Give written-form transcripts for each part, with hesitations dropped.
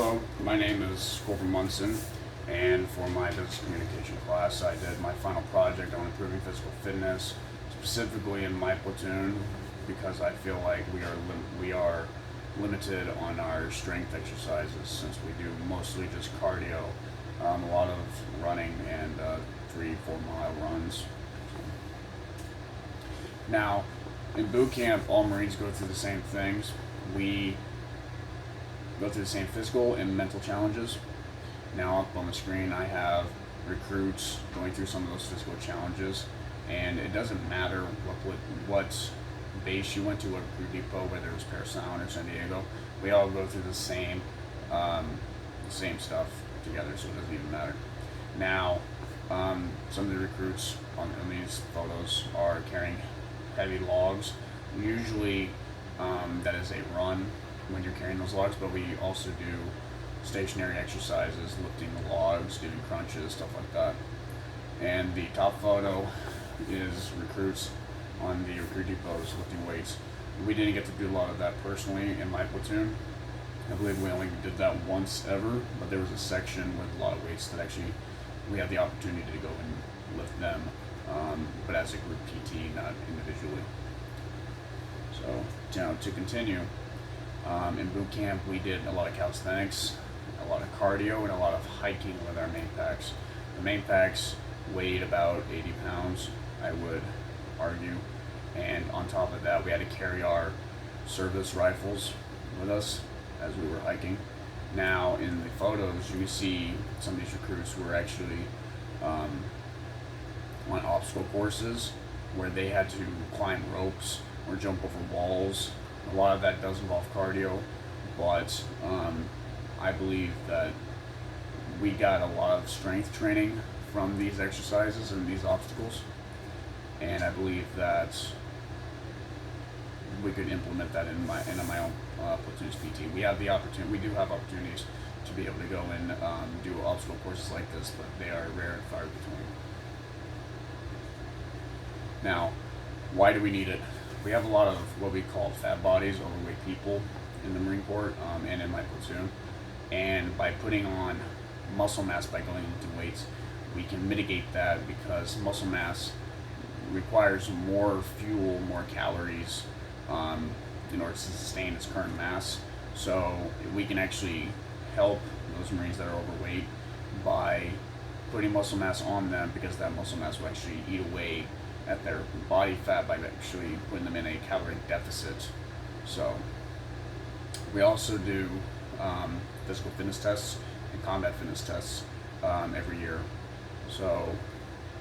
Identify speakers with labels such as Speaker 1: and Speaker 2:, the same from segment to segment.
Speaker 1: Hello, my name is Corporal Munson, and for my business communication class, I did my final project on improving physical fitness, specifically in my platoon, because I feel like we are limited on our strength exercises since we do mostly just cardio, a lot of running and 3-4 mile runs. Now, in boot camp, all Marines go through the same things. We go through the same physical and mental challenges. Now up on the screen I have recruits going through some of those physical challenges, and it doesn't matter what base you went to, what recruit depot, whether it was Parris Island or San Diego, we all go through the same stuff together, so it doesn't even matter. Now, some of the recruits on these photos are carrying heavy logs. Usually that is a run when you're carrying those logs, but we also do stationary exercises, lifting the logs, doing crunches, stuff like that. And the top photo is recruits on the recruit depots lifting weights. We didn't get to do a lot of that personally in my platoon. I believe we only did that once ever, but there was a section with a lot of weights that actually we had the opportunity to go and lift them, but as a group PT, not individually. So to continue, in boot camp we did a lot of calisthenics, a lot of cardio, and a lot of hiking with our main packs. The main packs weighed about 80 pounds, I would argue, and on top of that we had to carry our service rifles with us as we were hiking. Now in the photos you see some of these recruits who were actually on obstacle courses where they had to climb ropes or jump over walls. A lot of that does involve cardio, but I believe that we got a lot of strength training from these exercises and these obstacles, and I believe that we could implement that in my own platoon's PT. We have the opportunity. We do have opportunities to be able to go and do obstacle courses like this, but they are rare and far between. Now, why do we need it? We have a lot of what we call fat bodies, overweight people in the Marine Corps and in my platoon. And by putting on muscle mass by going into weights, we can mitigate that because muscle mass requires more fuel, more calories in order to sustain its current mass. So we can actually help those Marines that are overweight by putting muscle mass on them, because that muscle mass will actually eat away at their body fat by actually putting them in a calorie deficit. So we also do physical fitness tests and combat fitness tests every year. So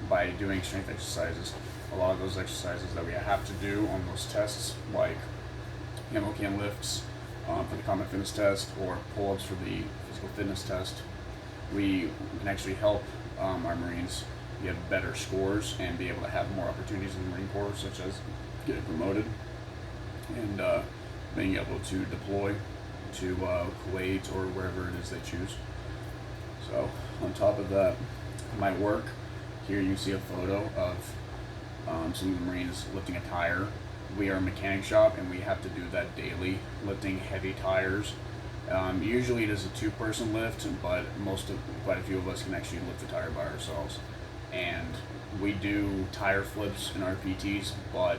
Speaker 1: by doing strength exercises, a lot of those exercises that we have to do on those tests, like handle can lifts for the combat fitness test or pull-ups for the physical fitness test, we can actually help our Marines get better scores and be able to have more opportunities in the Marine Corps, such as getting promoted and being able to deploy to Kuwait or wherever it is they choose. So on top of that, my work, here you see a photo of some of the Marines lifting a tire. We are a mechanic shop and we have to do that daily, lifting heavy tires. Usually it is a two-person lift, but quite a few of us can actually lift the tire by ourselves. And we do tire flips in our PTs, but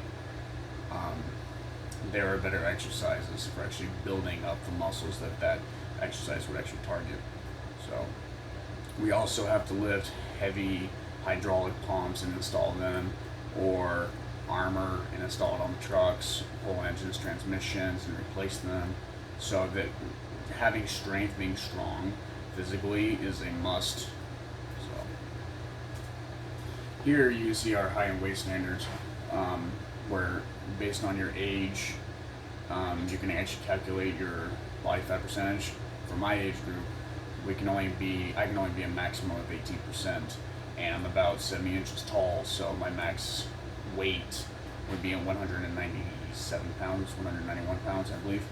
Speaker 1: there are better exercises for actually building up the muscles that exercise would actually target. So we also have to lift heavy hydraulic pumps and install them, or armor and install it on the trucks, pull engines, transmissions, and replace them. So that having strength, being strong physically is a must. So here you see our height and weight standards, where based on your age, you can actually calculate your body fat percentage. For my age group, I can only be a maximum of 18%, and I'm about 70 inches tall, so my max weight would be at 197 pounds, 191 pounds, I believe.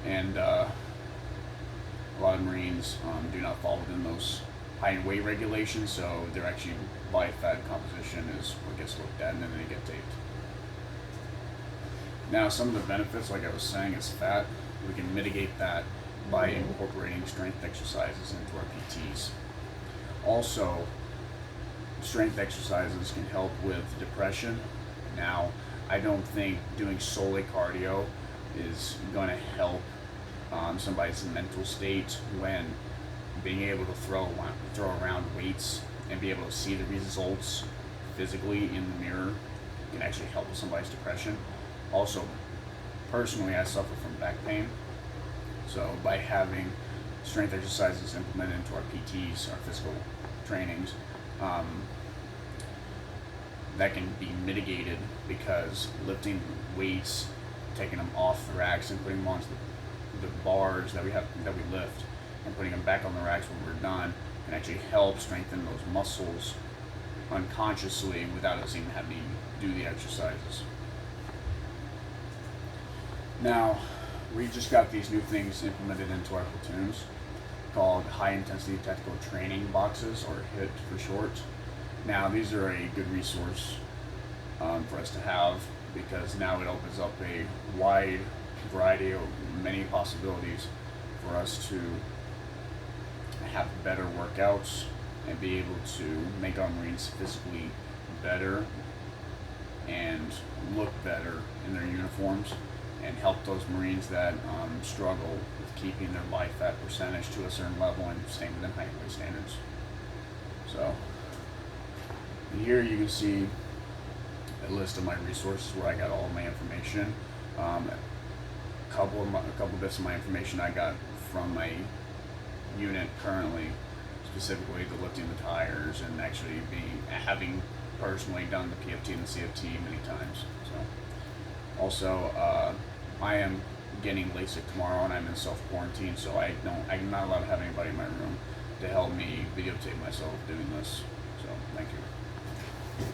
Speaker 1: And a lot of Marines do not fall within those height and weight regulations, so their actually body fat composition is what gets looked at, and then they get taped. Now, some of the benefits, like I was saying, is fat. We can mitigate that by incorporating strength exercises into our PTs. Also, strength exercises can help with depression. Now, I don't think doing solely cardio is going to help somebody's mental state when being able to throw around weights and be able to see the results physically in the mirror can actually help with somebody's depression. Also, personally, I suffer from back pain, so by having strength exercises implemented into our PTs, our physical trainings, that can be mitigated because lifting weights, taking them off the racks and putting them onto the bars that we lift and putting them back on the racks when we're done can actually help strengthen those muscles unconsciously without us even having to do the exercises. Now, we just got these new things implemented into our platoons called high intensity tactical training boxes, or HIT for short. Now, these are a good resource for us to have because now it opens up a wide variety of many possibilities for us to have better workouts and be able to make our Marines physically better and look better in their uniforms and help those Marines that struggle with keeping their body fat percentage to a certain level and staying within height and weight standards. So, and here you can see a list of my resources where I got all of my information. A couple bits of my information I got from my unit currently, specifically the lifting the tires and actually having personally done the PFT and the CFT many times. So, also, I am getting LASIK tomorrow and I'm in self-quarantine, so I'm not allowed to have anybody in my room to help me videotape myself doing this. So, thank you.